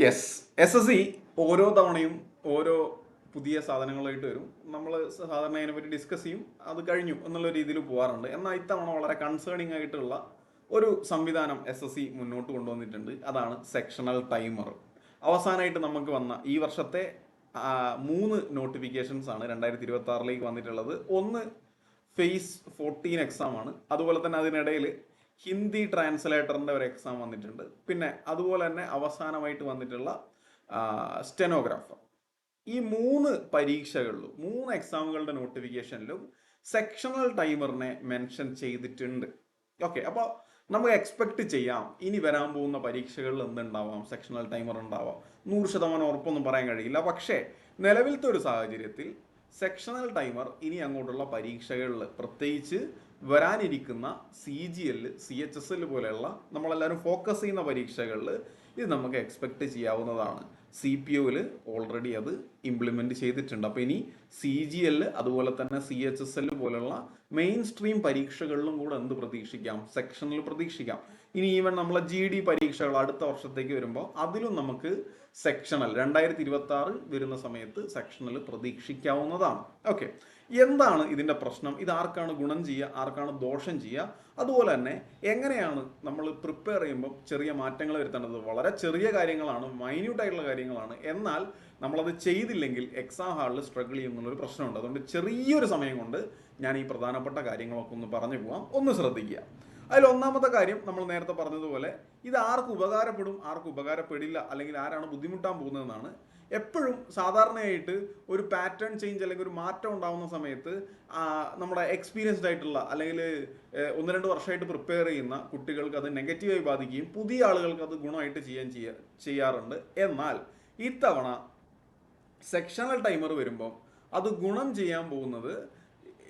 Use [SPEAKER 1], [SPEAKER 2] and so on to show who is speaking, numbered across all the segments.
[SPEAKER 1] Yes. S S C ഓരോ തവണയും ഓരോ പുതിയ സാധനങ്ങളായിട്ട് വരും. നമ്മൾ സാധാരണ അതിനെപ്പറ്റി ഡിസ്കസ് ചെയ്യും, അത് കഴിഞ്ഞു എന്നുള്ള രീതിയിൽ പോകാറുണ്ട്. എന്നാൽ ഇത്തവണ വളരെ കൺസേണിങ് ആയിട്ടുള്ള ഒരു സംവിധാനം എസ് എസ് സി മുന്നോട്ട് കൊണ്ടുവന്നിട്ടുണ്ട്. അതാണ് സെക്ഷണൽ ടൈമർ. അവസാനമായിട്ട് നമുക്ക് വന്ന ഈ വർഷത്തെ 3 നോട്ടിഫിക്കേഷൻസ് ആണ് 2026 വന്നിട്ടുള്ളത്. ഒന്ന് ഫേസ് 14 എക്സാം ആണ്. അതുപോലെ തന്നെ അതിനിടയിൽ ഹിന്ദി ട്രാൻസ്ലേറ്ററിൻ്റെ ഒരു എക്സാം വന്നിട്ടുണ്ട്. പിന്നെ അതുപോലെ തന്നെ അവസാനമായിട്ട് വന്നിട്ടുള്ള സ്റ്റെനോഗ്രാഫർ. ഈ 3 പരീക്ഷകളിലും 3 എക്സാമുകളുടെ നോട്ടിഫിക്കേഷനിലും സെക്ഷണൽ ടൈമറിനെ മെൻഷൻ ചെയ്തിട്ടുണ്ട്. ഓക്കെ, അപ്പോൾ നമുക്ക് എക്സ്പെക്ട് ചെയ്യാം ഇനി വരാൻ പോകുന്ന പരീക്ഷകളിൽ എന്തുണ്ടാവാം, സെക്ഷണൽ ടൈമർ ഉണ്ടാവാം. 100% ഉറപ്പൊന്നും പറയാൻ കഴിയില്ല. പക്ഷേ നിലവിലത്തെ ഒരു സാഹചര്യത്തിൽ സെക്ഷണൽ ടൈമർ ഇനി അങ്ങോട്ടുള്ള പരീക്ഷകളിൽ, പ്രത്യേകിച്ച് വരാനിരിക്കുന്ന CGL, CHSL പോലെയുള്ള നമ്മളെല്ലാവരും ഫോക്കസ് ചെയ്യുന്ന പരീക്ഷകളിൽ ഇത് നമുക്ക് എക്സ്പെക്ട് ചെയ്യാവുന്നതാണ്. CPOയിൽ ഓൾറെഡി അത് ഇംപ്ലിമെന്റ് ചെയ്തിട്ടുണ്ട്. അപ്പോൾ ഇനി CGL അതുപോലെ തന്നെ CHSL പോലുള്ള മെയിൻ സ്ട്രീം പരീക്ഷകളിലും കൂടെ എന്ത് പ്രതീക്ഷിക്കാം, സെക്ഷനിൽ പ്രതീക്ഷിക്കാം. ഇനി ഈവൻ നമ്മളെ GD പരീക്ഷകൾ അടുത്ത വർഷത്തേക്ക് വരുമ്പോൾ അതിലും നമുക്ക് സെക്ഷണൽ 2026 വരുന്ന സമയത്ത് സെക്ഷനിൽ പ്രതീക്ഷിക്കാവുന്നതാണ്. ഓക്കെ, എന്താണ് ഇതിൻ്റെ പ്രശ്നം, ഇത് ആർക്കാണ് ഗുണം ചെയ്യുക, ആർക്കാണ് ദോഷം ചെയ്യുക, അതുപോലെ തന്നെ എങ്ങനെയാണ് നമ്മൾ പ്രിപ്പയർ ചെയ്യുമ്പോൾ ചെറിയ മാറ്റങ്ങൾ വരുത്തേണ്ടത്. വളരെ ചെറിയ കാര്യങ്ങളാണ്, മൈന്യൂട്ട് ആയിട്ടുള്ള കാര്യങ്ങളാണ്. എന്നാൽ നമ്മളത് ചെയ്തില്ലെങ്കിൽ എക്സാം ഹാളിൽ സ്ട്രഗിൾ ചെയ്യുന്നുള്ളൊരു പ്രശ്നമുണ്ട്. അതുകൊണ്ട് ചെറിയൊരു സമയം കൊണ്ട് ഞാൻ ഈ പ്രധാനപ്പെട്ട കാര്യങ്ങളൊക്കെ ഒന്ന് പറഞ്ഞു പോകാം, ഒന്ന് ശ്രദ്ധിക്കുക. അതിൽ ഒന്നാമത്തെ കാര്യം നമ്മൾ നേരത്തെ പറഞ്ഞതുപോലെ ഇത് ആർക്ക് ഉപകാരപ്പെടും, ആർക്ക് ഉപകാരപ്പെടില്ല, അല്ലെങ്കിൽ ആരാണ് ബുദ്ധിമുട്ടാൻ പോകുന്നതെന്നാണ്. എപ്പോഴും സാധാരണയായിട്ട് ഒരു പാറ്റേൺ ചേഞ്ച് അല്ലെങ്കിൽ ഒരു മാറ്റം ഉണ്ടാകുന്ന സമയത്ത് നമ്മുടെ എക്സ്പീരിയൻസ്ഡ് ആയിട്ടുള്ള അല്ലെങ്കിൽ 1-2 വർഷമായിട്ട് പ്രിപ്പയർ ചെയ്യുന്ന കുട്ടികൾക്ക് അത് നെഗറ്റീവായി ബാധിക്കുകയും പുതിയ ആളുകൾക്ക് അത് ഗുണമായിട്ട് ചെയ്യാറുണ്ട്. എന്നാൽ ഇത്തവണ സെക്ഷണൽ ടൈമർ വരുമ്പോൾ അത് ഗുണം ചെയ്യാൻ പോകുന്നത്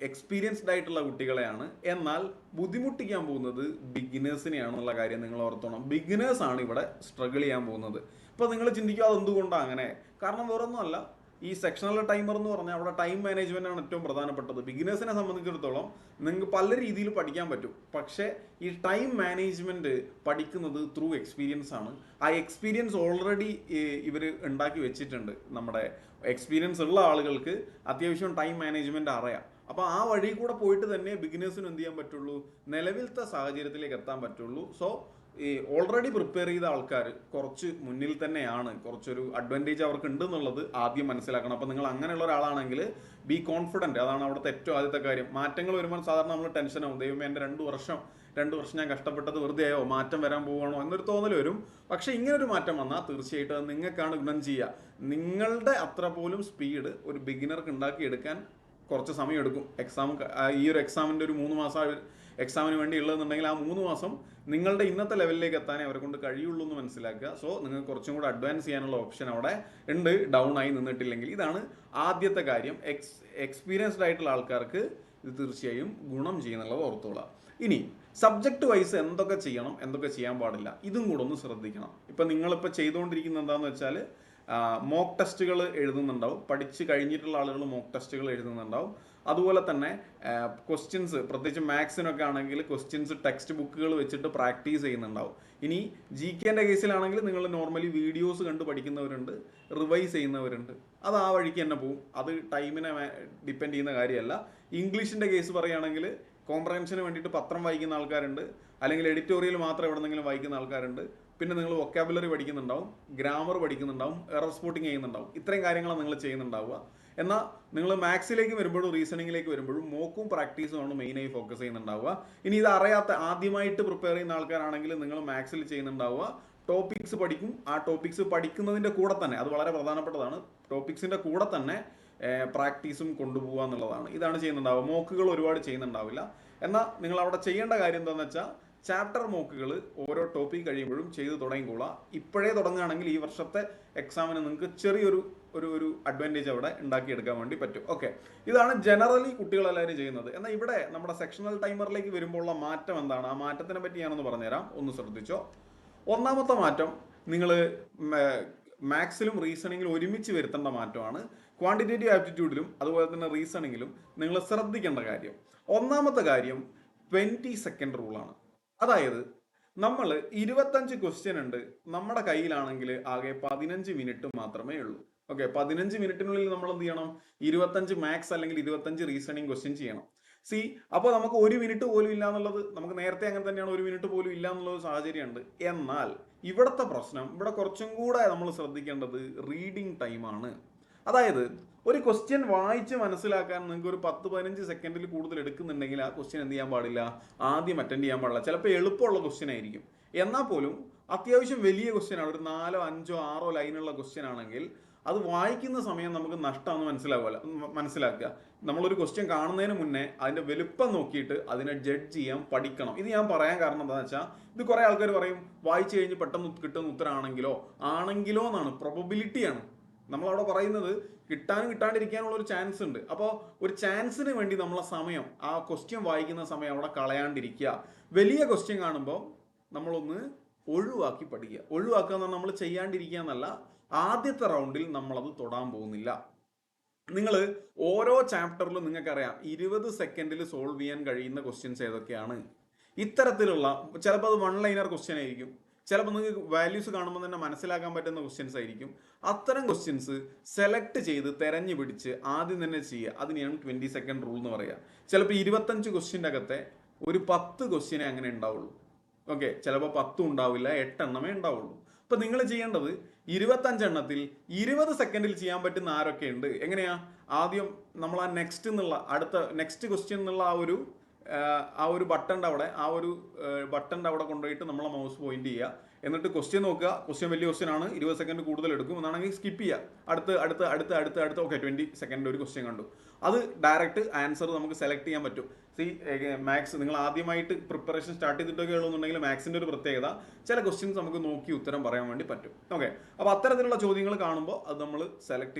[SPEAKER 1] എക്സ്പീരിയൻസ്ഡ് ആയിട്ടുള്ള കുട്ടികളെയാണ്. എന്നാൽ ബുദ്ധിമുട്ടിക്കാൻ പോകുന്നത് ബിഗിനേഴ്സിനെയാണെന്നുള്ള കാര്യം നിങ്ങൾ ഓർത്തോണം. ബിഗിനേഴ്സ് ആണ് ഇവിടെ സ്ട്രഗിൾ ചെയ്യാൻ പോകുന്നത്. ഇപ്പോൾ നിങ്ങൾ ചിന്തിക്കുക അതെന്തുകൊണ്ടാണ് അങ്ങനെ? കാരണം വേറൊന്നുമല്ല, ഈ സെക്ഷണൽ ടൈമർ എന്ന് പറഞ്ഞാൽ അവിടെ ടൈം മാനേജ്മെന്റ് ആണ് ഏറ്റവും പ്രധാനപ്പെട്ടത്. ബിഗിനേഴ്സിനെ സംബന്ധിച്ചിടത്തോളം നിങ്ങൾക്ക് പല രീതിയിൽ പഠിക്കാൻ പറ്റും. പക്ഷേ ഈ ടൈം മാനേജ്മെന്റ് പഠിക്കുന്നത് ത്രൂ എക്സ്പീരിയൻസ് ആണ്. ആ എക്സ്പീരിയൻസ് ഓൾറെഡി ഇവർ ഉണ്ടാക്കി വെച്ചിട്ടുണ്ട്. നമ്മുടെ എക്സ്പീരിയൻസ് ഉള്ള ആളുകൾക്ക് അത്യാവശ്യം ടൈം മാനേജ്മെന്റ് അറിയാം. അപ്പോൾ ആ വഴി കൂടെ പോയിട്ട് തന്നെ ബിഗിനേഴ്സിന് എന്ത് ചെയ്യാൻ പറ്റുള്ളൂ, നിലവിലത്തെ സാഹചര്യത്തിലേക്ക് എത്താൻ പറ്റുള്ളൂ. സോ ഈ ഓൾറെഡി പ്രിപ്പയർ ചെയ്ത ആൾക്കാർ കുറച്ച് മുന്നിൽ തന്നെയാണ്, കുറച്ചൊരു അഡ്വാൻറ്റേജ് അവർക്ക് ഉണ്ട് എന്നുള്ളത് ആദ്യം മനസ്സിലാക്കണം. അപ്പോൾ നിങ്ങൾ അങ്ങനെയുള്ള ഒരാളാണെങ്കിൽ ബി കോൺഫിഡൻറ്റ്, അതാണ് അവിടുത്തെ ഏറ്റവും ആദ്യത്തെ കാര്യം. മാറ്റങ്ങൾ വരുമ്പോൾ സാധാരണ നമ്മൾ ടെൻഷനാവും, ദൈവമേ എൻ്റെ 2 വർഷം ഞാൻ കഷ്ടപ്പെട്ടത് വെറുതെ ആയോ, മാറ്റം വരാൻ പോവുകയാണോ എന്നൊരു തോന്നൽ വരും. പക്ഷേ ഇങ്ങനൊരു മാറ്റം വന്നാൽ തീർച്ചയായിട്ടും അത് നിങ്ങൾക്കാണ് ഗുണം ചെയ്യുക. നിങ്ങളുടെ അത്ര പോലും സ്പീഡ് ഒരു ബിഗിനർക്ക് ഉണ്ടാക്കിയെടുക്കാൻ കുറച്ച് സമയം എടുക്കും. ഈ ഒരു എക്സാമിൻ്റെ ഒരു 3 മാസം എക്സാമിന് വേണ്ടി ഉള്ളതെന്നുണ്ടെങ്കിൽ ആ 3 മാസം നിങ്ങളുടെ ഇന്നത്തെ ലെവലിലേക്ക് എത്താനേ അവരെ കൊണ്ട് കഴിയുള്ളൂ എന്ന് മനസ്സിലാക്കുക. സോ നിങ്ങൾക്ക് കുറച്ചും കൂടെ അഡ്വാൻസ് ചെയ്യാനുള്ള ഓപ്ഷൻ അവിടെ ഉണ്ട്, ഡൗൺ ആയി നിന്നിട്ടില്ലെങ്കിൽ. ഇതാണ് ആദ്യത്തെ കാര്യം. എക്സ്പീരിയൻസ്ഡ് ആയിട്ടുള്ള ആൾക്കാർക്ക് ഇത് തീർച്ചയായും ഗുണം ചെയ്യുന്നുള്ളത് ഓർത്തോളാം. ഇനി സബ്ജക്റ്റ് വൈസ് എന്തൊക്കെ ചെയ്യണം, എന്തൊക്കെ ചെയ്യാൻ പാടില്ല, ഇതും കൂടെ ഒന്ന് ശ്രദ്ധിക്കണം. ഇപ്പം നിങ്ങളിപ്പോൾ ചെയ്തുകൊണ്ടിരിക്കുന്നത് എന്താണെന്ന് വെച്ചാൽ മോക്ക് ടെസ്റ്റുകൾ എഴുതുന്നുണ്ടാവും. പഠിച്ച് കഴിഞ്ഞിട്ടുള്ള ആളുകൾ മോക്ക് ടെസ്റ്റുകൾ എഴുതുന്നുണ്ടാവും. അതുപോലെ തന്നെ ക്വസ്റ്റ്യൻസ്, പ്രത്യേകിച്ച് മാത്സിനൊക്കെ ആണെങ്കിൽ ക്വസ്റ്റ്യൻസ് ടെക്സ്റ്റ് ബുക്കുകൾ വെച്ചിട്ട് പ്രാക്ടീസ് ചെയ്യുന്നുണ്ടാവും. ഇനി GKൻ്റെ കേസിലാണെങ്കിൽ നിങ്ങൾ നോർമലി വീഡിയോസ് കണ്ട് പഠിക്കുന്നവരുണ്ട്, റിവൈസ് ചെയ്യുന്നവരുണ്ട്. അത് ആ വഴിക്ക് തന്നെ പോകും. അത് ടൈമിനെ ഡിപ്പെൻഡ് ചെയ്യുന്ന കാര്യമല്ല. ഇംഗ്ലീഷിൻ്റെ കേസ് പറയുകയാണെങ്കിൽ കോംപ്രഹെൻഷന് വേണ്ടിയിട്ട് പത്രം വായിക്കുന്ന ആൾക്കാരുണ്ട്, അല്ലെങ്കിൽ എഡിറ്റോറിയൽ മാത്രം എവിടെന്നെങ്കിലും വായിക്കുന്ന ആൾക്കാരുണ്ട്. പിന്നെ നിങ്ങൾ വൊക്കാബുലറി പഠിക്കുന്നുണ്ടാവും, ഗ്രാമർ പഠിക്കുന്നുണ്ടാവും, എറർ സ്പോട്ടിങ് ചെയ്യുന്നുണ്ടാവും. ഇത്രയും കാര്യങ്ങളാണ് നിങ്ങൾ ചെയ്യുന്നുണ്ടാവുക. എന്നാൽ നിങ്ങൾ മാത്സിലേക്ക് വരുമ്പോഴും റീസണിങ്ങിലേക്ക് വരുമ്പോഴും മോക്കും പ്രാക്ടീസും ആണ് മെയിനായി ഫോക്കസ് ചെയ്യുന്നുണ്ടാവുക. ഇനി ഇത് അറിയാത്ത ആദ്യമായിട്ട് പ്രിപ്പയർ ചെയ്യുന്ന ആൾക്കാരാണെങ്കിൽ നിങ്ങൾ മാത്സിൽ ചെയ്യുന്നുണ്ടാവുക, ടോപ്പിക്സ് പഠിക്കും. ആ ടോപ്പിക്സ് പഠിക്കുന്നതിൻ്റെ കൂടെ തന്നെ, അത് വളരെ പ്രധാനപ്പെട്ടതാണ്, ടോപ്പിക്സിൻ്റെ കൂടെ തന്നെ പ്രാക്ടീസും കൊണ്ടുപോകുക എന്നുള്ളതാണ്. ഇതാണ് ചെയ്യുന്നുണ്ടാവുക. മോക്കുകൾ ഒരുപാട് ചെയ്യുന്നുണ്ടാവില്ല. എന്നാൽ നിങ്ങൾ അവിടെ ചെയ്യേണ്ട കാര്യം എന്താണെന്ന് വെച്ചാൽ ചാപ്റ്റർ മോക്കുകൾ ഓരോ ടോപ്പിക് കഴിയുമ്പോഴും ചെയ്ത് തുടങ്ങിക്കോളാം. ഇപ്പോഴേ തുടങ്ങുകയാണെങ്കിൽ ഈ വർഷത്തെ എക്സാമിന് നിങ്ങൾക്ക് ചെറിയൊരു ഒരു അഡ്വാൻറ്റേജ് അവിടെ ഉണ്ടാക്കിയെടുക്കാൻ വേണ്ടി പറ്റും. ഓക്കെ, ഇതാണ് ജനറലി കുട്ടികളെല്ലാവരും ചെയ്യുന്നത്. എന്നാൽ ഇവിടെ നമ്മുടെ സെക്ഷണൽ ടൈമറിലേക്ക് വരുമ്പോൾ ഉള്ള മാറ്റം എന്താണ്, ആ മാറ്റത്തിനെ പറ്റി ഞാനൊന്ന് പറഞ്ഞുതരാം, ഒന്ന് ശ്രദ്ധിച്ചോ. ഒന്നാമത്തെ മാറ്റം നിങ്ങൾ മാത്സിലും റീസണിങ്ങിലും ഒരുമിച്ച് വരുത്തേണ്ട മാറ്റമാണ്. ക്വാണ്ടിറ്റേറ്റീവ് ആപ്റ്റിറ്റ്യൂഡിലും അതുപോലെ തന്നെ റീസണിങ്ങിലും നിങ്ങൾ ശ്രദ്ധിക്കേണ്ട കാര്യം. ഒന്നാമത്തെ കാര്യം 20 സെക്കൻഡ് റൂളാണ്. അതായത് നമ്മൾ 25 ക്വസ്റ്റ്യൻ ഉണ്ട് നമ്മുടെ കയ്യിലാണെങ്കിൽ ആകെ 15 മിനിറ്റ് മാത്രമേ ഉള്ളൂ. ഓക്കെ, 15 മിനിറ്റിനുള്ളിൽ നമ്മൾ എന്ത് ചെയ്യണം? 25 മാത്സ് അല്ലെങ്കിൽ 25 റീസണിങ് ക്വസ്റ്റ്യൻ ചെയ്യണം. സി, അപ്പോൾ നമുക്ക് 1 മിനിറ്റ് പോലും ഇല്ല എന്നുള്ളത്, നമുക്ക് നേരത്തെ അങ്ങനെ തന്നെയാണ്, 1 മിനിറ്റ് പോലും ഇല്ല എന്നുള്ളത് സാഹചര്യമുണ്ട്. എന്നാൽ ഇവിടുത്തെ പ്രശ്നം, ഇവിടെ കുറച്ചും കൂടെ നമ്മൾ ശ്രദ്ധിക്കേണ്ടത് റീഡിങ് ടൈമാണ്. അതായത് ഒരു ക്വസ്റ്റ്യൻ വായിച്ച് മനസ്സിലാക്കാൻ നിങ്ങൾക്ക് ഒരു 10-15 സെക്കൻഡിൽ കൂടുതൽ എടുക്കുന്നുണ്ടെങ്കിൽ ആ ക്വസ്റ്റ്യൻ എന്ത് ചെയ്യാൻ പാടില്ല? ആദ്യം അറ്റൻഡ് ചെയ്യാൻ പാടില്ല. ചിലപ്പോൾ എളുപ്പമുള്ള ക്വസ്റ്റ്യൻ ആയിരിക്കും, എന്നാൽ പോലും അത്യാവശ്യം വലിയ ക്വസ്റ്റ്യൻ ആണ്, ഒരു 4, 5, 6 ലൈനുള്ള ക്വസ്റ്റ്യൻ ആണെങ്കിൽ അത് വായിക്കുന്ന സമയം നമുക്ക് നഷ്ടമാണെന്ന് മനസ്സിലാക്കുക. നമ്മളൊരു ക്വസ്റ്റ്യൻ കാണുന്നതിന് മുന്നേ അതിന്റെ വലുപ്പം നോക്കിയിട്ട് അതിനെ ജഡ്ജ് ചെയ്യാൻ പഠിക്കണം. ഇത് ഞാൻ പറയാൻ കാരണം എന്താണെന്ന് വെച്ചാൽ, ഇത് കുറെ ആൾക്കാർ പറയും വായിച്ചു കഴിഞ്ഞ് പെട്ടെന്ന് കിട്ടുന്ന ഉത്തരമാണെങ്കിലോ എന്നാണ്, പ്രോബബിലിറ്റിയാണ് നമ്മളവിടെ പറയുന്നത്. കിട്ടാനും കിട്ടാണ്ടിരിക്കാനുള്ള ഒരു ചാൻസ് ഉണ്ട്. അപ്പോൾ ഒരു ചാൻസിന് വേണ്ടി നമ്മളെ സമയം, ആ ക്വസ്റ്റ്യൻ വായിക്കുന്ന സമയം അവിടെ കളയാണ്ടിരിക്കുക. വലിയ ക്വസ്റ്റ്യൻ കാണുമ്പോൾ നമ്മളൊന്ന് ഒഴിവാക്കി പഠിക്കുക. ഒഴിവാക്കുക എന്ന് പറഞ്ഞാൽ നമ്മൾ ചെയ്യാണ്ടിരിക്കുക എന്നല്ല, ആദ്യത്തെ റൗണ്ടിൽ നമ്മളത് തൊടാൻ പോകുന്നില്ല. നിങ്ങൾ ഓരോ ചാപ്റ്ററിലും നിങ്ങൾക്കറിയാം 20 സെക്കൻഡിൽ സോൾവ് ചെയ്യാൻ കഴിയുന്ന ക്വസ്റ്റ്യൻസ് ഏതൊക്കെയാണ്. ഇത്തരത്തിലുള്ള ചിലപ്പോൾ അത് 1 ലൈനർ ക്വസ്റ്റ്യൻ ആയിരിക്കും, ചിലപ്പോൾ നിങ്ങൾക്ക് വാല്യൂസ് കാണുമ്പോൾ തന്നെ മനസ്സിലാക്കാൻ പറ്റുന്ന ക്വസ്റ്റ്യൻസ് ആയിരിക്കും. അത്തരം ക്വസ്റ്റ്യൻസ് സെലക്ട് ചെയ്ത് തെരഞ്ഞു പിടിച്ച് ആദ്യം തന്നെ ചെയ്യുക. അതിനെയാണ് 20 സെക്കൻഡ് റൂൾ എന്ന് പറയുക. ചിലപ്പോൾ 25 ക്വസ്റ്റ്യൻ്റെ അകത്തെ ഒരു 10 ക്വസ്റ്റ്യനെ അങ്ങനെ ഉണ്ടാവുള്ളൂ. ഓക്കെ, ചിലപ്പോൾ 10 ഉണ്ടാവില്ല, 8 എണ്ണമേ ഉണ്ടാവുള്ളൂ. ഇപ്പം നിങ്ങൾ ചെയ്യേണ്ടത് 25 എണ്ണത്തിൽ 20 സെക്കൻഡിൽ ചെയ്യാൻ പറ്റുന്ന ആരൊക്കെ ഉണ്ട്. എങ്ങനെയാ? ആദ്യം നമ്മൾ ആ നെക്സ്റ്റ് ക്വസ്റ്റ്യൻ എന്നുള്ള ആ ഒരു ബട്ടൻ്റെ അവിടെ കൊണ്ടുപോയിട്ട് നമ്മളെ മൗസ് പോയിന്റ് ചെയ്യുക. എന്നിട്ട് ക്വസ്റ്റ്യൻ നോക്കുക. ക്വസ്റ്റ്യൻ വലിയ ക്വസ്റ്റ്യൻ ആണ്, 20 സെക്കൻഡ് കൂടുതൽ എടുക്കും എന്നാണെങ്കിൽ സ്കിപ്പ് ചെയ്യുക. അടുത്ത് ഓക്കെ 20 സെക്കൻഡിൽ ഒരു ക്വസ്റ്റ്യൻ കണ്ടു, അത് ഡയറക്റ്റ് ആൻസർ നമുക്ക് സെലക്ട് ചെയ്യാൻ പറ്റും. മാത്സ് നിങ്ങൾ ആദ്യമായിട്ട് പ്രിപ്പറേഷൻ സ്റ്റാർട്ട് ചെയ്തിട്ടൊക്കെ ഉള്ളൂന്നുണ്ടെങ്കിൽ മാത്സിന്റെ ഒരു പ്രത്യേകത, ചില ക്വസ്റ്റ്യൻസ് നമുക്ക് നോക്കി ഉത്തരം പറയാൻ വേണ്ടി പറ്റും. ഓക്കെ, അപ്പോൾ അത്തരത്തിലുള്ള ചോദ്യങ്ങൾ കാണുമ്പോൾ അത് നമ്മൾ സെലക്ട്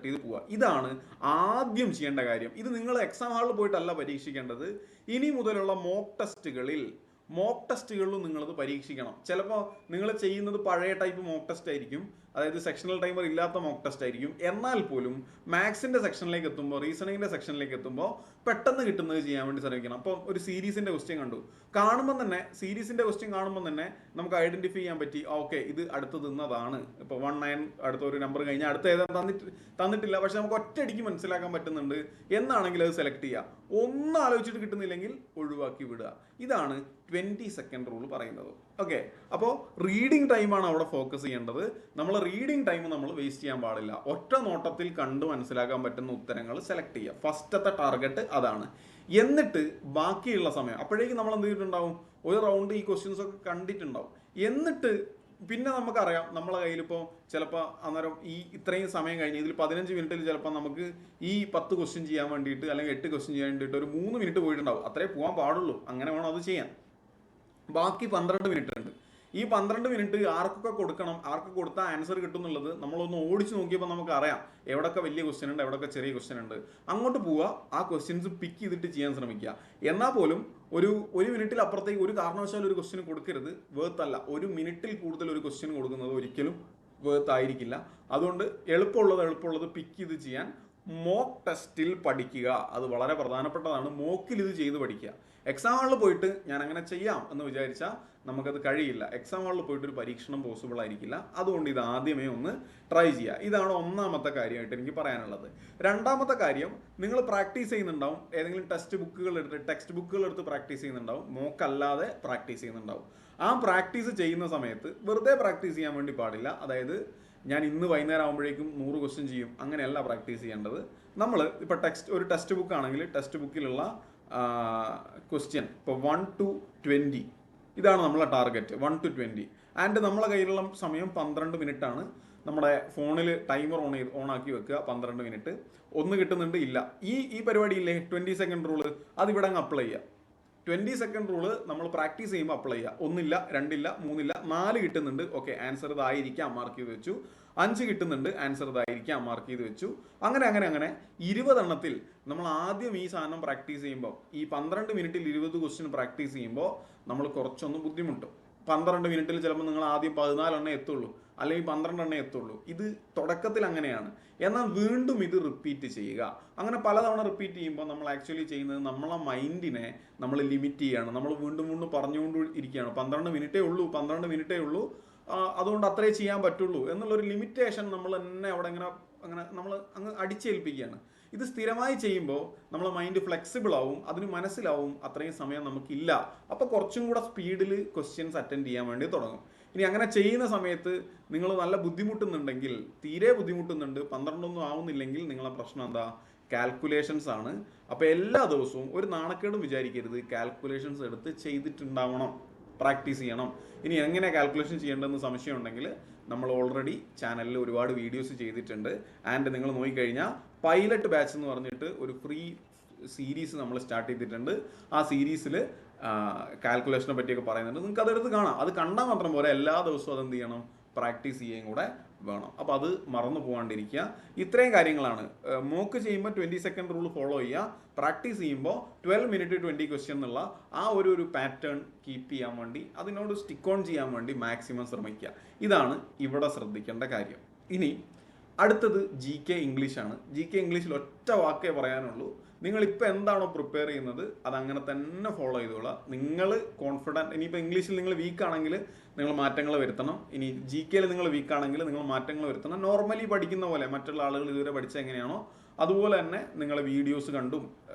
[SPEAKER 1] ചെയ്ത് പോവുക. ഇതാണ് ആദ്യം ചെയ്യേണ്ട കാര്യം. ഇത് നിങ്ങൾ എക്സാം ഹാളിൽ പോയിട്ടല്ല പരീക്ഷിക്കേണ്ടത്. ഇനി മുതലുള്ള മോക്ക് ടെസ്റ്റുകളിലും നിങ്ങളത് പരീക്ഷിക്കണം. ചിലപ്പോൾ നിങ്ങൾ ചെയ്യുന്നത് പഴയ ടൈപ്പ് മോക്ക് ടെസ്റ്റ് ആയിരിക്കും, അതായത് സെക്ഷണൽ ടൈമർ ഇല്ലാത്ത മോക്ക് ടെസ്റ്റ് ആയിരിക്കും. എന്നാൽ പോലും മാത്സിന്റെ സെക്ഷനിലേക്ക് എത്തുമ്പോൾ, റീസണിങ്ങിന്റെ സെക്ഷനിലേക്ക് എത്തുമ്പോൾ പെട്ടെന്ന് കിട്ടുന്നത് ചെയ്യാൻ വേണ്ടി ശ്രമിക്കണം. അപ്പോൾ ഒരു സീരീസിന്റെ ക്വസ്റ്റ്യൻ സീരീസിന്റെ ക്വസ്റ്റ്യൻ കാണുമ്പോൾ തന്നെ നമുക്ക് ഐഡന്റിഫൈ ചെയ്യാൻ പറ്റി, ഓക്കെ ഇത് അടുത്ത് തിന്നതാണ്. ഇപ്പോൾ 19 അടുത്ത ഒരു നമ്പർ കഴിഞ്ഞാൽ അടുത്ത ഏതാ തന്നിട്ടില്ല, പക്ഷെ നമുക്ക് ഒറ്റയടിക്ക് മനസ്സിലാക്കാൻ പറ്റുന്നുണ്ട് എന്നാണെങ്കിൽ അത് സെലക്ട് ചെയ്യുക. ഒന്നും ആലോചിച്ചിട്ട് കിട്ടുന്നില്ലെങ്കിൽ ഒഴിവാക്കി വിടുക. ഇതാണ് 20 സെക്കൻഡ് റൂൾ പറയുന്നത്. ഓക്കെ, അപ്പോൾ റീഡിംഗ് ടൈമാണ് അവിടെ ഫോക്കസ് ചെയ്യേണ്ടത്. നമ്മൾ റീഡിംഗ് ടൈം നമ്മൾ വേസ്റ്റ് ചെയ്യാൻ പാടില്ല. ഒറ്റ നോട്ടത്തിൽ കണ്ട് മനസ്സിലാക്കാൻ പറ്റുന്ന ഉത്തരങ്ങൾ സെലക്ട് ചെയ്യുക. ഫസ്റ്റത്തെ ടാർഗറ്റ് അതാണ്. എന്നിട്ട് ബാക്കിയുള്ള സമയം അപ്പോഴേക്കും നമ്മൾ എന്ത് ചെയ്തിട്ടുണ്ടാവും? ഒരു റൗണ്ട് ഈ ക്വസ്റ്റ്യൻസ് ഒക്കെ കണ്ടിട്ടുണ്ടാവും. എന്നിട്ട് പിന്നെ നമുക്കറിയാം നമ്മളെ കയ്യിൽ ഇപ്പോൾ ചിലപ്പോൾ അന്നേരം ഇത്രയും സമയം കഴിഞ്ഞ് ഇതിൽ 15 മിനിറ്റിൽ ചിലപ്പോൾ നമുക്ക് ഈ 10 ക്വസ്റ്റ്യൻ ചെയ്യാൻ വേണ്ടിയിട്ട് അല്ലെങ്കിൽ 8 ക്വസ്റ്റ്യൻ ചെയ്യാൻ വേണ്ടിയിട്ട് ഒരു 3 മിനിറ്റ് പോയിട്ടുണ്ടാവും. അത്രേ പോകാൻ പാടുള്ളൂ, അങ്ങനെ വേണം അത് ചെയ്യാൻ. ബാക്കി 12 മിനിറ്റ് ഉണ്ട്. ഈ 12 മിനിറ്റ് ആർക്കൊക്കെ കൊടുക്കണം, ആർക്ക് കൊടുത്താൽ ആൻസർ കിട്ടും എന്നുള്ളത് നമ്മളൊന്ന് ഓടിച്ച് നോക്കിയപ്പോൾ നമുക്ക് അറിയാം എവിടെയൊക്കെ വലിയ ക്വസ്റ്റ്യൻ ഉണ്ട്, എവിടെയൊക്കെ ചെറിയ ക്വസ്റ്റ്യൻ ഉണ്ട്. അങ്ങോട്ട് പോവുക, ആ ക്വസ്റ്റ്യൻസ് പിക്ക് ചെയ്തിട്ട് ചെയ്യാൻ ശ്രമിക്കുക. എന്നാൽ പോലും ഒരു മിനിറ്റിൽ അപ്പുറത്തേക്ക് ഒരു കാരണവശാലും ഒരു ക്വസ്റ്റ്യൻ കൊടുക്കരുത്, വേർത്ത് അല്ല. 1 മിനിറ്റിൽ കൂടുതൽ ഒരു ക്വസ്റ്റ്യൻ കൊടുക്കുന്നത് ഒരിക്കലും വേർത്ത് ആയിരിക്കില്ല. അതുകൊണ്ട് എളുപ്പമുള്ളത് പിക്ക് ചെയ്ത് ചെയ്യാൻ മോക്ക് ടെസ്റ്റിൽ പഠിക്കുക. അത് വളരെ പ്രധാനപ്പെട്ടതാണ്. മോക്കിൽ ഇത് ചെയ്ത് പഠിക്കുക. എക്സാം ഹാളിൽ പോയിട്ട് ഞാൻ അങ്ങനെ ചെയ്യാം എന്ന് വിചാരിച്ചാൽ നമുക്കത് കഴിയില്ല. എക്സാം ഹാളിൽ പോയിട്ട് ഒരു പരീക്ഷണം പോസിബിൾ ആയിരിക്കില്ല. അതുകൊണ്ട് ഇത് ആദ്യമേ ഒന്ന് ട്രൈ ചെയ്യുക. ഇതാണ് ഒന്നാമത്തെ കാര്യമായിട്ട് എനിക്ക് പറയാനുള്ളത്. രണ്ടാമത്തെ കാര്യം, നിങ്ങൾ പ്രാക്ടീസ് ചെയ്യുന്നുണ്ടാവും, ഏതെങ്കിലും ടെക്സ്റ്റ് ബുക്കുകൾ എടുത്ത് പ്രാക്ടീസ് ചെയ്യുന്നുണ്ടാവും, മോക്കല്ലാതെ പ്രാക്ടീസ് ചെയ്യുന്നുണ്ടാവും. ആ പ്രാക്ടീസ് ചെയ്യുന്ന സമയത്ത് വെറുതെ പ്രാക്ടീസ് ചെയ്യാൻ വേണ്ടി പാടില്ല. അതായത് ഞാൻ ഇന്ന് വൈകുന്നേരം ആകുമ്പോഴേക്കും 100 ക്വസ്റ്റ്യൻ ചെയ്യും, അങ്ങനെയല്ല പ്രാക്ടീസ് ചെയ്യേണ്ടത്. നമ്മൾ ഇപ്പോൾ ഒരു ടെക്സ്റ്റ് ബുക്ക് ആണെങ്കിൽ ടെക്സ്റ്റ് ബുക്കിലുള്ള ക്വസ്റ്റ്യൻ ഇപ്പോൾ 1 to 20 ഇതാണ് നമ്മളെ ടാർഗറ്റ്, 1 to 20. ആൻഡ് നമ്മളെ കയ്യിലുള്ള സമയം 12 മിനിറ്റ് ആണ്. നമ്മുടെ ഫോണിൽ ടൈമർ ഓൺ ആക്കി വെക്കുക. 12 മിനിറ്റ്. ഒന്ന് കിട്ടുന്നുണ്ട് ഇല്ല, ഈ പരിപാടി ഇല്ലേ 20 സെക്കൻഡ് റൂള്, അതിവിടെ അങ്ങ് അപ്ലൈ ചെയ്യുക. 20 സെക്കൻഡ് റൂള് നമ്മൾ പ്രാക്ടീസ് ചെയ്യുമ്പോൾ അപ്ലൈ ചെയ്യുക. 1 ഇല്ല, 2 ഇല്ല, 3 ഇല്ല, 4 കിട്ടുന്നുണ്ട്, ഓക്കെ ആൻസർ ഇതായിരിക്കാം, മാർക്ക് ചെയ്ത് വെച്ചു. 5 കിട്ടുന്നുണ്ട്, ആൻസർ ഇതായിരിക്കാം, മാർക്ക് ചെയ്ത് വെച്ചു. അങ്ങനെ 20 എണ്ണത്തിൽ നമ്മൾ ആദ്യം ഈ സാധനം പ്രാക്ടീസ് ചെയ്യുമ്പോൾ, ഈ 12 മിനിറ്റിൽ 20 ക്വസ്റ്റ്യൻ പ്രാക്ടീസ് ചെയ്യുമ്പോൾ നമ്മൾ കുറച്ചൊന്ന് ബുദ്ധിമുട്ടും. 12 മിനിറ്റിൽ ചിലപ്പോൾ നിങ്ങൾ ആദ്യം 14 എണ്ണേ എത്തുള്ളൂ, അല്ലെങ്കിൽ 12 എണ്ണേ എത്തുള്ളൂ. ഇത് തുടക്കത്തിൽ അങ്ങനെയാണ്. എന്നാൽ വീണ്ടും ഇത് റിപ്പീറ്റ് ചെയ്യുക. അങ്ങനെ പലതവണ റിപ്പീറ്റ് ചെയ്യുമ്പോൾ നമ്മൾ ആക്ച്വലി ചെയ്യുന്നത് നമ്മളെ മൈൻഡിനെ നമ്മൾ ലിമിറ്റ് ചെയ്യുകയാണ്. നമ്മൾ വീണ്ടും വീണ്ടും പറഞ്ഞുകൊണ്ട് ഇരിക്കുകയാണ്, 12 മിനിറ്റേ ഉള്ളൂ, 12 മിനിറ്റേ ഉള്ളൂ, അതുകൊണ്ട് അത്രേ ചെയ്യാൻ പറ്റുള്ളൂ എന്നുള്ളൊരു ലിമിറ്റേഷൻ നമ്മൾ തന്നെ അവിടെ അങ്ങനെ നമ്മൾ അങ്ങ് അടിച്ചേൽപ്പിക്കുകയാണ്. ഇത് സ്ഥിരമായി ചെയ്യുമ്പോൾ നമ്മളെ മൈൻഡ് ഫ്ലെക്സിബിൾ ആവും, അതിന് മനസ്സിലാവും അത്രയും സമയം നമുക്കില്ല. അപ്പോൾ കുറച്ചും കൂടെ സ്പീഡിൽ ക്വസ്റ്റ്യൻസ് അറ്റൻഡ് ചെയ്യാൻ വേണ്ടി തുടങ്ങും. ഇനി അങ്ങനെ ചെയ്യുന്ന സമയത്ത് നിങ്ങൾ നല്ല ബുദ്ധിമുട്ടുന്നുണ്ടെങ്കിൽ, തീരെ ബുദ്ധിമുട്ടുന്നുണ്ട്, 12 ഒന്നും ആവുന്നില്ലെങ്കിൽ നിങ്ങളെ പ്രശ്നം എന്താ? കാൽക്കുലേഷൻസ് ആണ്. അപ്പോൾ എല്ലാ ദിവസവും ഒരു നാണക്കേടും വിചാരിക്കരുത്, കാൽക്കുലേഷൻസ് എടുത്ത് ചെയ്തിട്ടുണ്ടാവണം, പ്രാക്ടീസ് ചെയ്യണം. ഇനി എങ്ങനെ കാൽക്കുലേഷൻ ചെയ്യേണ്ടതെന്ന് സംശയം ഉണ്ടെങ്കിൽ നമ്മൾ ഓൾറെഡി ചാനലിൽ ഒരുപാട് വീഡിയോസ് ചെയ്തിട്ടുണ്ട്. ആൻഡ് നിങ്ങൾ നോക്കിക്കഴിഞ്ഞാൽ പൈലറ്റ് ബാച്ച് എന്ന് പറഞ്ഞിട്ട് ഒരു ഫ്രീ സീരീസ് നമ്മൾ സ്റ്റാർട്ട് ചെയ്തിട്ടുണ്ട്. ആ സീരീസിൽ കാൽക്കുലേഷനെ പറ്റിയൊക്കെ പറയുന്നുണ്ട്. നിങ്ങൾക്ക് അതെടുത്ത് കാണാം. അത് കണ്ടാൽ മാത്രം പോരാ, എല്ലാ ദിവസവും അതെന്ത് ചെയ്യണം? പ്രാക്ടീസ് ചെയ്യുകയും കൂടെ വേണം. അപ്പോൾ അത് മറന്നു പോകാണ്ടിരിക്കുക. ഇത്രയും കാര്യങ്ങളാണ്. മോക്ക് ചെയ്യുമ്പോൾ 20 സെക്കൻഡ് റൂൾ ഫോളോ ചെയ്യുക. പ്രാക്ടീസ് ചെയ്യുമ്പോൾ 12 മിനിറ്റ് 20 ക്വസ്റ്റ്യൻ എന്നുള്ള ആ ഒരു പാറ്റേൺ കീപ്പ് ചെയ്യാൻ വേണ്ടി, അതിനോട് സ്റ്റിക്ക് ഓൺ ചെയ്യാൻ വേണ്ടി മാക്സിമം ശ്രമിക്കുക. ഇതാണ് ഇവിടെ ശ്രദ്ധിക്കേണ്ട കാര്യം. ഇനി അടുത്തത് GK ഇംഗ്ലീഷാണ്. GK ഇംഗ്ലീഷിൽ ഒറ്റ വാക്കേ പറയാനുള്ളൂ. നിങ്ങളിപ്പോൾ എന്താണോ പ്രിപ്പയർ ചെയ്യുന്നത് അതങ്ങനെ തന്നെ ഫോളോ ചെയ്തോളാം. നിങ്ങൾ കോൺഫിഡൻറ്റ്, ഇനിയിപ്പോൾ ഇംഗ്ലീഷിൽ നിങ്ങൾ വീക്ക് ആണെങ്കിൽ നിങ്ങൾ മാറ്റങ്ങൾ വരുത്തണം. ഇനി GKയിൽ നിങ്ങൾ വീക്ക് ആണെങ്കിൽ നിങ്ങൾ മാറ്റങ്ങൾ വരുത്തണം. നോർമലി പഠിക്കുന്ന പോലെ മറ്റുള്ള ആളുകൾ ഇതുവരെ പഠിച്ച എങ്ങനെയാണോ അതുപോലെ തന്നെ നിങ്ങൾ വീഡിയോസ് കണ്ടും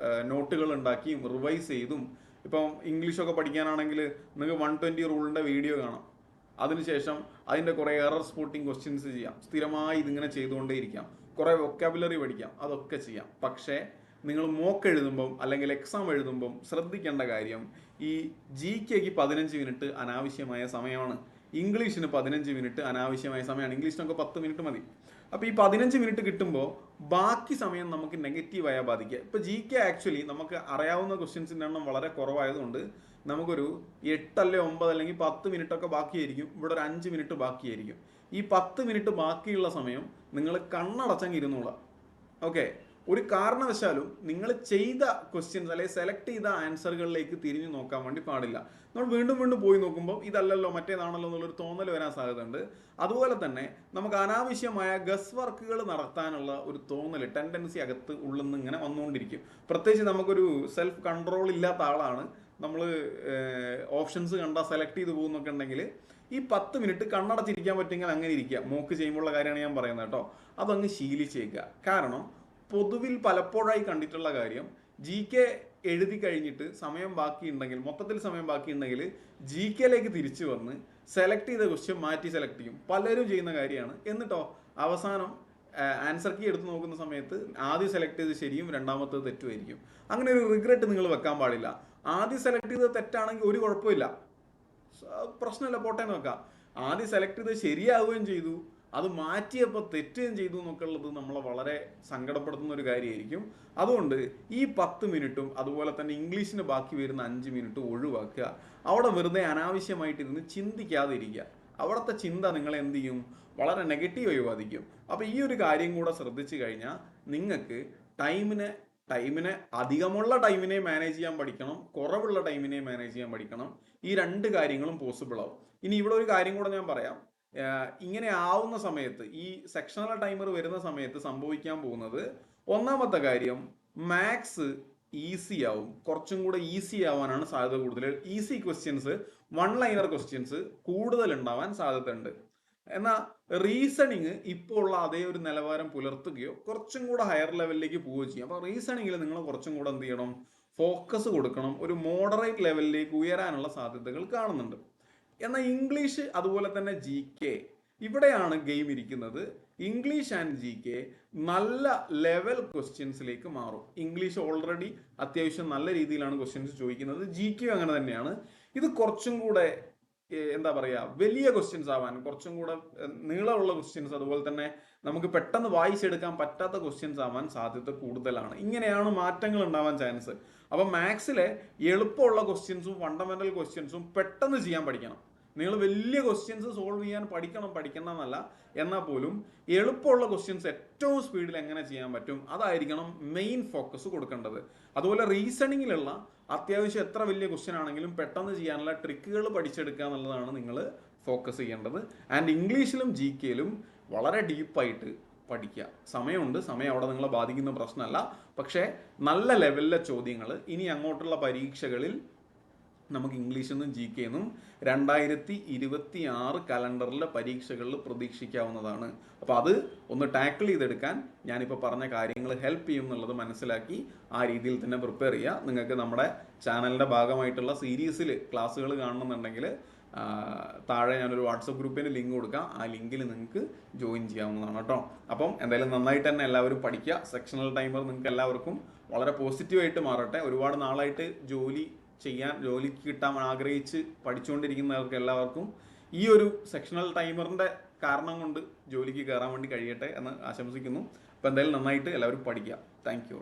[SPEAKER 1] നോട്ടുകൾ ഉണ്ടാക്കിയും റിവൈസ് ചെയ്തും. ഇപ്പം ഇംഗ്ലീഷൊക്കെ പഠിക്കാനാണെങ്കിൽ നിങ്ങൾക്ക് 120 റൂളിൻ്റെ വീഡിയോ കാണാം. അതിനുശേഷം അതിൻ്റെ കുറേ എറർ സ്പോട്ടിങ് ക്വസ്റ്റ്യൻസ് ചെയ്യാം. സ്ഥിരമായി ഇതിങ്ങനെ ചെയ്തുകൊണ്ടേയിരിക്കാം. കുറേ വൊക്കാബുലറി പഠിക്കാം, അതൊക്കെ ചെയ്യാം. പക്ഷേ നിങ്ങൾ മോക്ക് എഴുതുമ്പം അല്ലെങ്കിൽ എക്സാം എഴുതുമ്പം ശ്രദ്ധിക്കേണ്ട കാര്യം, ഈ GKക്ക് 15 മിനിറ്റ് അനാവശ്യമായ സമയമാണ്, ഇംഗ്ലീഷിന് 15 മിനിറ്റ് അനാവശ്യമായ സമയമാണ്. ഇംഗ്ലീഷിനൊക്കെ 10 മിനിറ്റ് മതി. അപ്പോൾ ഈ 15 മിനിറ്റ് കിട്ടുമ്പോൾ ബാക്കി സമയം നമുക്ക് നെഗറ്റീവായാൽ ബാധിക്കുക. ഇപ്പോൾ GK ആക്ച്വലി നമുക്ക് അറിയാവുന്ന ക്വസ്റ്റ്യൻസിൻ്റെ എണ്ണം വളരെ കുറവായതുകൊണ്ട് നമുക്കൊരു 8 അല്ലെങ്കിൽ 9 അല്ലെങ്കിൽ 10 മിനിറ്റൊക്കെ ബാക്കിയായിരിക്കും. ഇവിടെ ഒരു 5 മിനിറ്റ് ബാക്കിയായിരിക്കും. ഈ 10 മിനിറ്റ് ബാക്കിയുള്ള സമയം നിങ്ങൾ കണ്ണടച്ചങ്ങ് ഇരുന്നോളാം. ഓക്കെ, ഒരു കാരണവശാലും നിങ്ങൾ ചെയ്ത ക്വസ്റ്റ്യൻസ് അല്ലെങ്കിൽ സെലക്ട് ചെയ്ത ആൻസറുകളിലേക്ക് തിരിഞ്ഞു നോക്കാൻ വേണ്ടി പാടില്ല. നമ്മൾ വീണ്ടും വീണ്ടും പോയി നോക്കുമ്പോൾ ഇതല്ലല്ലോ മറ്റേതാണല്ലോ എന്നുള്ളൊരു തോന്നൽ വരാൻ സാധ്യതയുണ്ട്. അതുപോലെ തന്നെ നമുക്ക് അനാവശ്യമായ ഗസ് വർക്കുകൾ നടത്താനുള്ള ഒരു തോന്നൽ, ടെൻഡൻസി അകത്ത് ഉള്ളിൽ നിന്ന് ഇങ്ങനെ വന്നുകൊണ്ടിരിക്കും. പ്രത്യേകിച്ച് നമുക്കൊരു സെൽഫ് കൺട്രോൾ ഇല്ലാത്ത ആളാണ് നമ്മൾ, ഓപ്ഷൻസ് കണ്ടാൽ സെലക്ട് ചെയ്ത് പോകുന്നൊക്കെ ഉണ്ടെങ്കിൽ ഈ 10 മിനിറ്റ് കണ്ണടച്ചിരിക്കാൻ പറ്റുമെങ്കിൽ അങ്ങനെ ഇരിക്കുക. മോക്ക് ചെയ്യുമ്പോഴുള്ള കാര്യമാണ് ഞാൻ പറയുന്നത് കേട്ടോ. അതങ്ങ് ശീലിച്ചേക്കുക. കാരണം പൊതുവിൽ പലപ്പോഴായി കണ്ടിട്ടുള്ള കാര്യം, GK എഴുതി കഴിഞ്ഞിട്ട് സമയം ബാക്കിയുണ്ടെങ്കിൽ, മൊത്തത്തിൽ സമയം ബാക്കിയുണ്ടെങ്കിൽ GKയിലേക്ക് തിരിച്ചു വന്ന് സെലക്ട് ചെയ്ത ക്വസ്റ്റ്യൻ മാറ്റി സെലക്ട് ചെയ്യും. പലരും ചെയ്യുന്ന കാര്യമാണ്. എന്നിട്ടോ അവസാനം ആൻസർ കീ എടുത്ത് നോക്കുന്ന സമയത്ത് ആദ്യം സെലക്ട് ചെയ്ത് ശരിയും രണ്ടാമത്തത് തെറ്റുമായിരിക്കും. അങ്ങനെ ഒരു റിഗ്രറ്റ് നിങ്ങൾ വെക്കാൻ പാടില്ല. ആദ്യം സെലക്ട് ചെയ്തത് തെറ്റാണെങ്കിൽ ഒരു കുഴപ്പമില്ല, പ്രശ്നമില്ല, പോട്ടേന്ന് വെക്കാം. ആദ്യം സെലക്ട് ചെയ്ത് ശരിയാവുകയും ചെയ്തു, അത് മാറ്റിയപ്പോൾ തെറ്റുകയും ചെയ്തു എന്നൊക്കെ ഉള്ളത് നമ്മളെ വളരെ സങ്കടപ്പെടുത്തുന്ന ഒരു കാര്യമായിരിക്കും. അതുകൊണ്ട് ഈ 10 മിനിറ്റും അതുപോലെ തന്നെ ഇംഗ്ലീഷിന് ബാക്കി വരുന്ന 5 മിനിറ്റും ഒഴിവാക്കുക. അവിടെ വെറുതെ അനാവശ്യമായിട്ടിരുന്ന് ചിന്തിക്കാതെ ഇരിക്കുക. അവിടുത്തെ ചിന്ത നിങ്ങളെ എന്ത് ചെയ്യും? വളരെ നെഗറ്റീവായി ബാധിക്കും. അപ്പോൾ ഈ ഒരു കാര്യം കൂടെ ശ്രദ്ധിച്ചു കഴിഞ്ഞാൽ നിങ്ങൾക്ക് ടൈമിനെ അധികമുള്ള ടൈമിനെ മാനേജ് ചെയ്യാൻ പഠിക്കണം, കുറവുള്ള ടൈമിനെ മാനേജ് ചെയ്യാൻ പഠിക്കണം. ഈ രണ്ട് കാര്യങ്ങളും പോസിബിൾ ആവും. ഇനി ഇവിടെ ഒരു കാര്യം കൂടെ ഞാൻ പറയാം. ഇങ്ങനെ ആവുന്ന സമയത്ത്, ഈ സെക്ഷണൽ ടൈമർ വരുന്ന സമയത്ത് സംഭവിക്കാൻ പോകുന്നത്, ഒന്നാമത്തെ കാര്യം, മാത്സ് ഈസി ആവും, കുറച്ചും കൂടെ ഈസി ആവാനാണ് സാധ്യത കൂടുതൽ. ഈസി ക്വസ്റ്റ്യൻസ്, 1 ലൈനർ ക്വസ്റ്റ്യൻസ് കൂടുതൽ ഉണ്ടാവാൻ സാധ്യതയുണ്ട്. എന്നാൽ റീസണിങ് ഇപ്പോൾ ഉള്ള അതേ ഒരു നിലവാരം പുലർത്തുകയോ കുറച്ചും കൂടെ ഹയർ ലെവലിലേക്ക് പോവുകയോ ചെയ്യും. അപ്പോൾ റീസണിങ്ങിൽ നിങ്ങൾ കുറച്ചും കൂടെ എന്ത് ചെയ്യണം? ഫോക്കസ് കൊടുക്കണം. ഒരു മോഡറേറ്റ് ലെവലിലേക്ക് ഉയരാനുള്ള സാധ്യതകൾ കാണുന്നുണ്ട്. എന്നാൽ ഇംഗ്ലീഷ് അതുപോലെ തന്നെ GK, ഇവിടെയാണ് ഗെയിം ഇരിക്കുന്നത്. ഇംഗ്ലീഷ് ആൻഡ് GK നല്ല ലെവൽ ക്വസ്റ്റ്യൻസിലേക്ക് മാറും. ഇംഗ്ലീഷ് ഓൾറെഡി അത്യാവശ്യം നല്ല രീതിയിലാണ് ക്വസ്റ്റ്യൻസ് ചോദിക്കുന്നത്. GK അങ്ങനെ തന്നെയാണ്. ഇത് കുറച്ചും കൂടെ എന്താ പറയുക, വലിയ ക്വസ്റ്റ്യൻസ് ആവാൻ, കുറച്ചും കൂടെ നീളമുള്ള ക്വസ്റ്റ്യൻസ്, അതുപോലെ തന്നെ നമുക്ക് പെട്ടെന്ന് വായിച്ചെടുക്കാൻ പറ്റാത്ത ക്വസ്റ്റ്യൻസ് ആവാൻ സാധ്യത കൂടുതലാണ്. ഇങ്ങനെയാണ് മാറ്റങ്ങൾ ഉണ്ടാവാൻ ചാൻസ്. അപ്പം മാത്സിലെ എളുപ്പമുള്ള ക്വസ്റ്റ്യൻസും ഫണ്ടമെന്റൽ ക്വസ്റ്റ്യൻസും പെട്ടെന്ന് ചെയ്യാൻ പഠിക്കണം. നിങ്ങൾ വലിയ ക്വസ്റ്റ്യൻസ് സോൾവ് ചെയ്യാൻ പഠിക്കണം എന്നല്ല, എന്നാൽ പോലും എളുപ്പമുള്ള ക്വസ്റ്റ്യൻസ് ഏറ്റവും സ്പീഡിൽ എങ്ങനെ ചെയ്യാൻ പറ്റും അതായിരിക്കണം മെയിൻ ഫോക്കസ് കൊടുക്കേണ്ടത്. അതുപോലെ റീസണിങ്ങിലുള്ള അത്യാവശ്യം എത്ര വലിയ ക്വസ്റ്റ്യൻ ആണെങ്കിലും പെട്ടെന്ന് ചെയ്യാനുള്ള ട്രിക്കുകൾ പഠിച്ചെടുക്കുക എന്നുള്ളതാണ് നിങ്ങൾ ഫോക്കസ് ചെയ്യേണ്ടത്. ആൻഡ് ഇംഗ്ലീഷിലും ജി കെയിലും വളരെ ഡീപ്പായിട്ട് പഠിക്കുക. സമയമുണ്ട്, സമയം അവിടെ നിങ്ങളെ ബാധിക്കുന്ന പ്രശ്നമല്ല. പക്ഷേ നല്ല ലെവലിലെ ചോദ്യങ്ങൾ ഇനി അങ്ങോട്ടുള്ള പരീക്ഷകളിൽ നമുക്ക് ഇംഗ്ലീഷിൽ നിന്നും ജി കെ നിന്നും 2026 കലണ്ടറിലെ പരീക്ഷകളിൽ പ്രതീക്ഷിക്കാവുന്നതാണ്. അപ്പോൾ അത് ഒന്ന് ടാക്കിൾ ചെയ്തെടുക്കാൻ ഞാനിപ്പോൾ പറഞ്ഞ കാര്യങ്ങൾ ഹെൽപ്പ് ചെയ്യും എന്നുള്ളത് മനസ്സിലാക്കി ആ രീതിയിൽ തന്നെ പ്രിപ്പയർ ചെയ്യുക. നിങ്ങൾക്ക് നമ്മുടെ ചാനലിൻ്റെ ഭാഗമായിട്ടുള്ള സീരീസിൽ ക്ലാസ്സുകൾ കാണണമെന്നുണ്ടെങ്കിൽ താഴെ ഞാനൊരു വാട്സപ്പ് ഗ്രൂപ്പിന് ലിങ്ക് കൊടുക്കാം. ആ ലിങ്കിൽ നിങ്ങൾക്ക് ജോയിൻ ചെയ്യാവുന്നതാണ് കേട്ടോ. അപ്പം എന്തായാലും നന്നായിട്ട് തന്നെ എല്ലാവരും പഠിക്കുക. സെക്ഷണൽ ടൈമർ നിങ്ങൾക്ക് എല്ലാവർക്കും വളരെ പോസിറ്റീവായിട്ട് മാറട്ടെ. ഒരുപാട് നാളായിട്ട് ജോലിക്ക് കിട്ടാൻ ആഗ്രഹിച്ച് പഠിച്ചുകൊണ്ടിരിക്കുന്നവർക്ക് എല്ലാവർക്കും ഈ ഒരു സെക്ഷണൽ ടൈമറിൻ്റെ കാരണം കൊണ്ട് ജോലിക്ക് കയറാൻ വേണ്ടി കഴിയട്ടെ എന്ന് ആശംസിക്കുന്നു. അപ്പോൾ എന്തായാലും നന്നായിട്ട് എല്ലാവരും പഠിക്കുക. Thank you.